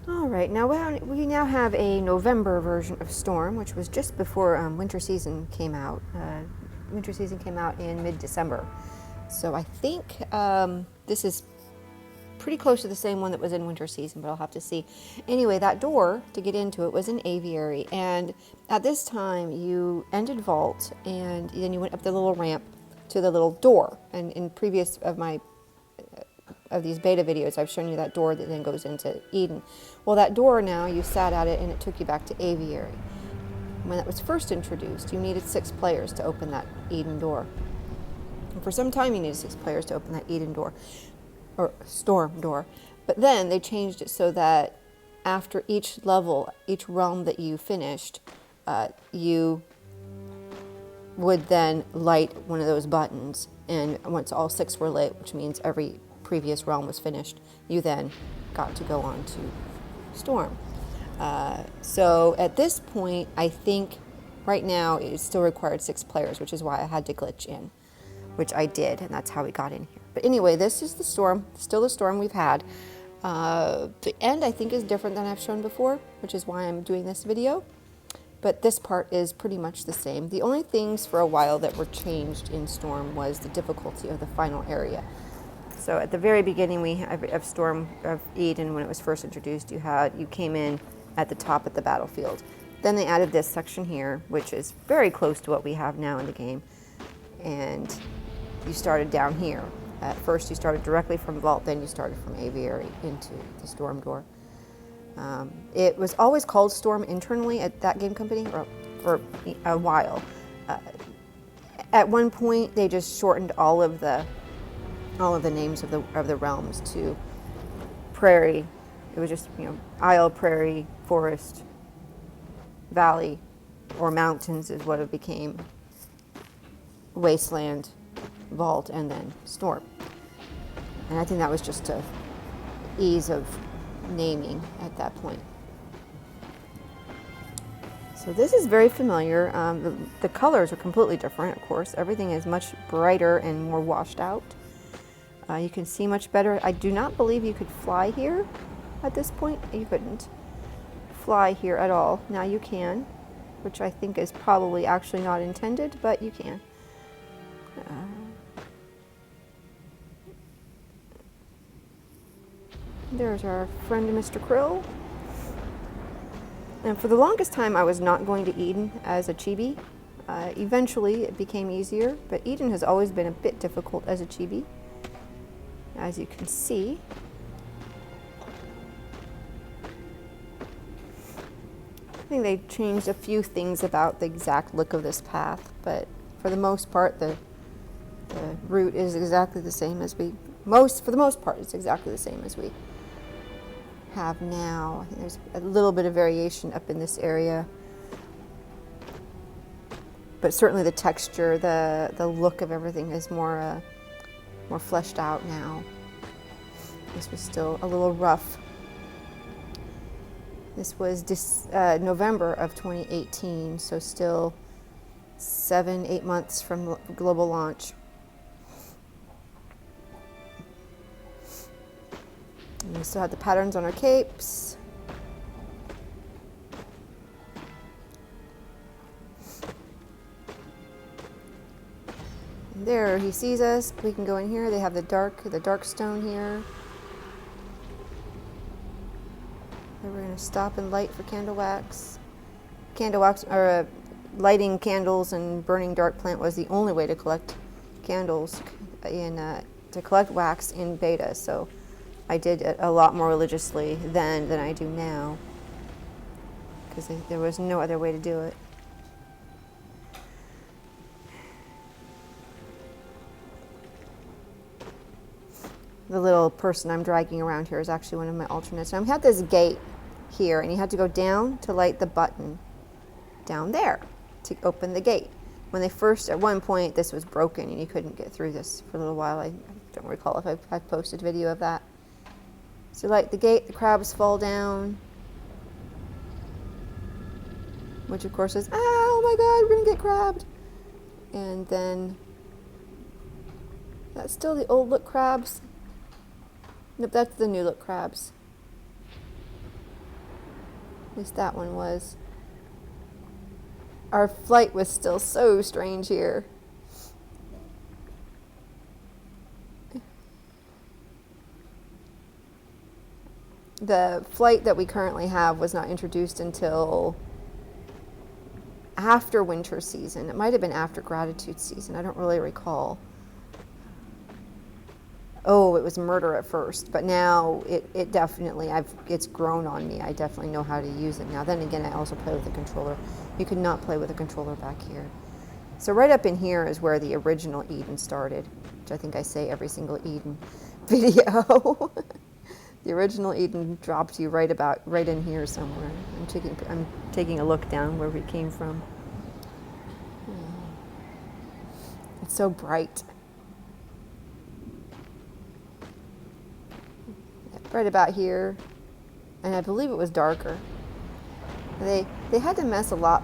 All right, now we now have a November version of Storm, which was just before winter season came out. Winter season came out in mid-December. So I think this is pretty close to the same one that was in winter season, but I'll have to see. Anyway, that door to get into it was an aviary, and at this time you ended vault, and then you went up the little ramp to the little door. And in previous of these beta videos, I've shown you that door that then goes into Eden. Well, that door now, you sat at it and it took you back to aviary. When that was first introduced, you needed 6 players to open that Eden door. And for some time, you needed 6 players to open that Eden door, or Storm door. But then they changed it so that after each level, each realm that you finished, you would then light one of those buttons. And once all 6 were lit, which means every previous realm was finished, you then got to go on to Storm. So at this point, I think right now it still required 6 players, which is why I had to glitch in, which I did, and that's how we got in here. But anyway, this is the Storm, still the Storm we've had. The end, I think, is different than I've shown before, which is why I'm doing this video. But this part is pretty much the same. The only things for a while that were changed in Storm was the difficulty of the final area. So at the very beginning of Storm of Eden, when it was first introduced, you came in at the top of the battlefield. Then they added this section here, which is very close to what we have now in the game. And you started down here. At first you started directly from Vault, then you started from Aviary into the Storm door. It was always called Storm internally at that game company for a while. At one point, they just shortened all of the names of the realms to Prairie. It was just Isle, Prairie, Forest, Valley, or Mountains is what it became. Wasteland, Vault, and then Storm. And I think that was just a ease of naming at that point. So this is very familiar. The colors are completely different, of course. Everything is much brighter and more washed out. You can see much better. I do not believe you could fly here at this point. You couldn't fly here at all. Now you can, which I think is probably actually not intended, but you can. There's our friend Mr. Krill. And for the longest time I was not going to Eden as a chibi. Eventually it became easier, but Eden has always been a bit difficult as a chibi, as you can see. I think they changed a few things about the exact look of this path, but for the most part the route is exactly the same as for the most part it's exactly the same as we have now. I think there's a little bit of variation up in this area, but certainly the texture, the look of everything is more fleshed out now. This was still a little rough. This was November of 2018, so still 7-8 months from global launch. And we still have the patterns on our capes. And there, he sees us. We can go in here. They have the dark stone here. And we're going to stop and light for candle wax. Lighting candles and burning dark plant was the only way to collect candles to collect wax in beta. So I did it a lot more religiously then than I do now, because there was no other way to do it. The little person I'm dragging around here is actually one of my alternates. Now, I had this gate here, and you had to go down to light the button down there to open the gate. When they first, at one point, this was broken, and you couldn't get through this for a little while. I don't recall if I've posted video of that. So light the gate, the crabs fall down, which of course is, oh my god, we're gonna get crabbed. And then, that's still the old look crabs. Nope, that's the new look crabs. least that one was. Our flight was still so strange here. The flight that we currently have was not introduced until after winter season. It might have been after gratitude season. I don't really recall. Oh, it was murder at first, but now it definitely, it's grown on me. I definitely know how to use it now. Then again, I also play with the controller. You could not play with a controller back here. So right up in here is where the original Eden started, which I think I say every single Eden video. The original Eden dropped you right in here somewhere. I'm taking a look down where we came from. It's so bright. Right about here, and I believe it was darker. They had to mess a lot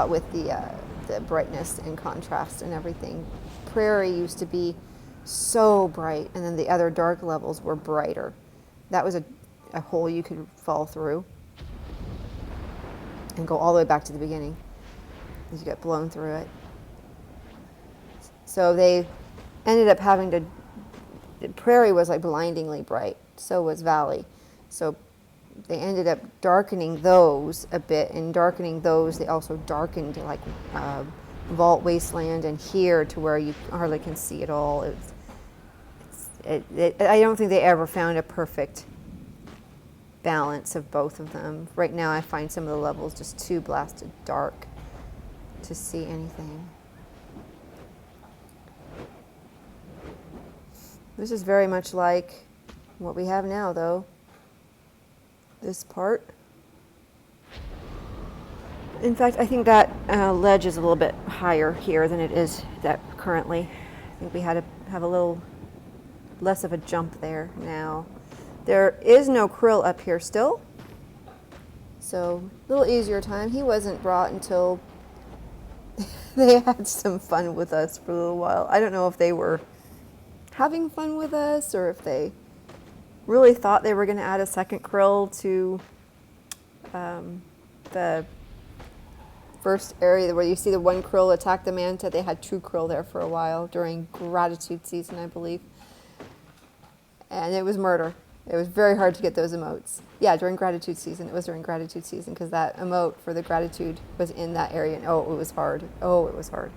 with the brightness and contrast and everything. Prairie used to be so bright, and then the other dark levels were brighter. That was a hole you could fall through and go all the way back to the beginning as you got blown through it. So they ended up having to. Prairie was like blindingly bright. So was Valley. So they ended up darkening those a bit, and darkening those, they also darkened like Vault Wasteland and here to where you hardly can see it all. I don't think they ever found a perfect balance of both of them. Right now I find some of the levels just too blasted dark to see anything. This is very much like what we have now, though. This part. In fact, I think that ledge is a little bit higher here than it is that currently. I think we had to have a little less of a jump there now. There is no krill up here still, so a little easier time. He wasn't brought until they had some fun with us for a little while. I don't know if they were having fun with us or if they really thought they were going to add a second krill to the first area where you see the one krill attack the manta. They had two krill there for a while during gratitude season, I believe. And it was murder. It was very hard to get those emotes. Yeah, during gratitude season. It was during gratitude season because that emote for the gratitude was in that area. And oh, it was hard. Oh, it was hard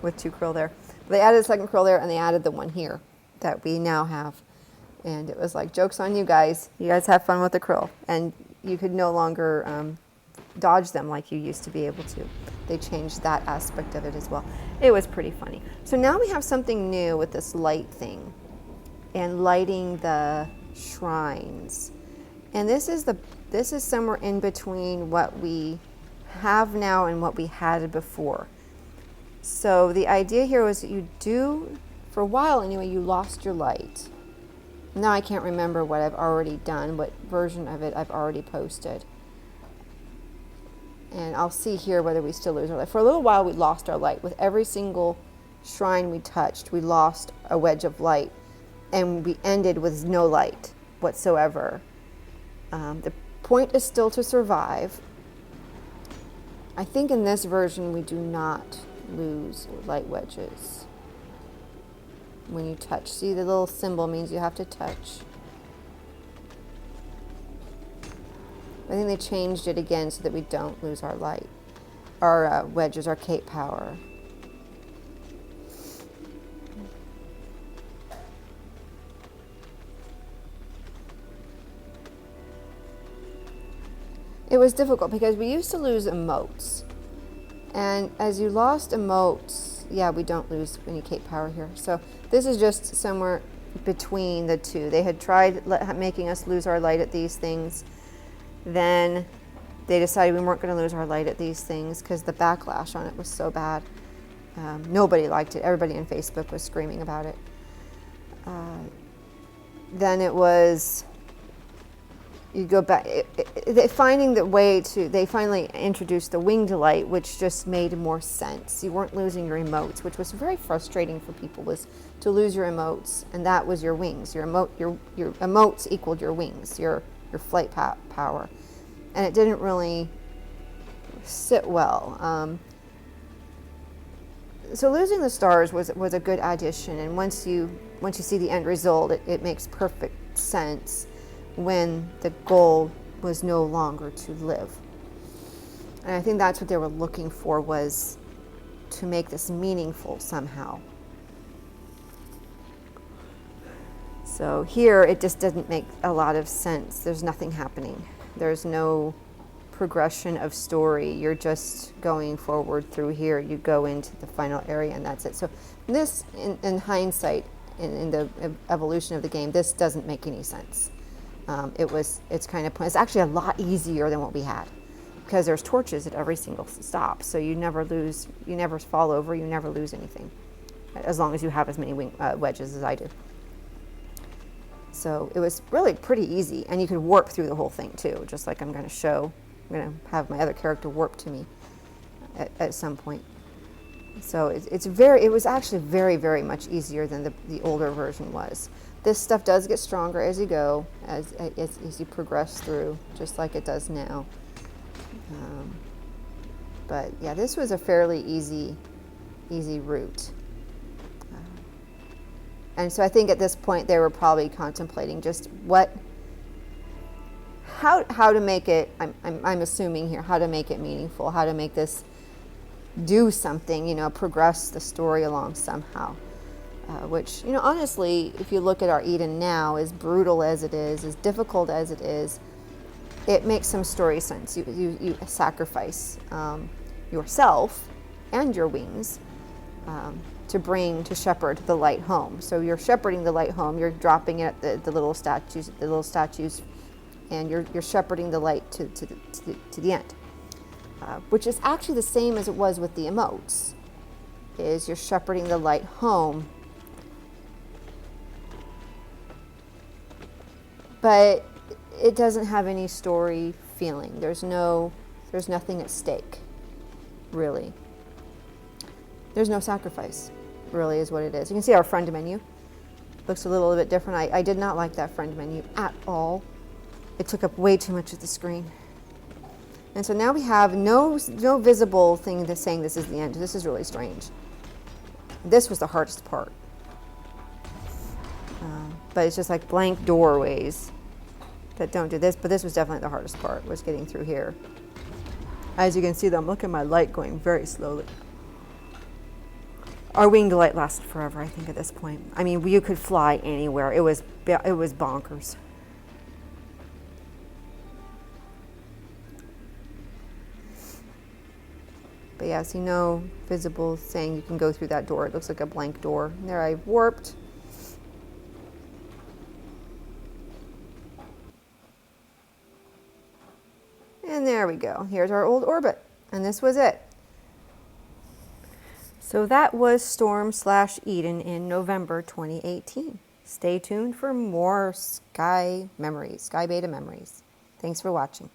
with two krill there. But they added a second krill there, and they added the one here that we now have. And it was like, joke's on you guys. You guys have fun with the krill. And you could no longer dodge them like you used to be able to. They changed that aspect of it as well. It was pretty funny. So now we have something new with this light thing and lighting the shrines. And this is somewhere in between what we have now and what we had before. So the idea here was that you do, for a while anyway, you lost your light. Now I can't remember what I've already done, what version of it I've already posted. And I'll see here whether we still lose our light. For a little while we lost our light. With every single shrine we touched, we lost a wedge of light. And we ended with no light whatsoever. The point is still to survive. I think in this version we do not lose light wedges when you touch. See, the little symbol means you have to touch. I think they changed it again so that we don't lose our light, our wedges, our cape power. It was difficult because we used to lose emotes. And as you lost emotes, yeah, we don't lose any cape power here. So this is just somewhere between the two. They had tried making us lose our light at these things. Then they decided we weren't going to lose our light at these things because the backlash on it was so bad. Nobody liked it. Everybody on Facebook was screaming about it. Then it was... You go back, finding the way to, they finally introduced the winged light, which just made more sense. You weren't losing your emotes, which was very frustrating for people, was to lose your emotes, and that was your wings. Your emotes equaled your wings, your flight power. and it didn't really sit well. So Losing the Stars was a good addition, and once you see the end result, it makes perfect sense when the goal was no longer to live. And I think that's what they were looking for, was to make this meaningful somehow. So here it just doesn't make a lot of sense. There's nothing happening. There's no progression of story. You're just going forward through here. You go into the final area and that's it. So this, in hindsight, in the evolution of the game, this doesn't make any sense. It's kind of, it's actually a lot easier than what we had, because there's torches at every single stop. So you never lose, you never fall over, you never lose anything, as long as you have as many wedges as I do. So it was really pretty easy, and you could warp through the whole thing too, just like I'm going to show. I'm going to have my other character warp to me at some point. So it was actually very, very much easier than the older version was. This stuff does get stronger as you go, as you progress through, just like it does now. But yeah, this was a fairly easy route. And so I think at this point they were probably contemplating just how to make it, I'm assuming here, how to make it meaningful, how to make this do something, progress the story along somehow. Which, honestly, if you look at our Eden now, as brutal as it is, as difficult as it is, it makes some story sense. You sacrifice yourself and your wings to shepherd the light home. So you're shepherding the light home. You're dropping it at the little statues, and you're shepherding the light to the end, which is actually the same as it was with the emotes. Is you're shepherding the light home, but it doesn't have any story feeling. There's nothing at stake, really. There's no sacrifice, really, is what it is. You can see our friend menu. Looks a little bit different. I did not like that friend menu at all. It took up way too much of the screen. And so now we have no visible thing that's saying this is the end. This is really strange. This was the hardest part. But it's just like blank doorways that don't do this. But this was definitely the hardest part, was getting through here. As you can see, though, I'm looking at my light going very slowly. Our winged light lasted forever, I think, at this point. I mean, you could fly anywhere. It was bonkers. But yeah, see, no visible saying you can go through that door. It looks like a blank door. And there I've warped. And there we go. Here's our old orbit. And this was it. So that was Storm/Eden in November 2018. Stay tuned for more Sky memories, Sky Beta memories. Thanks for watching.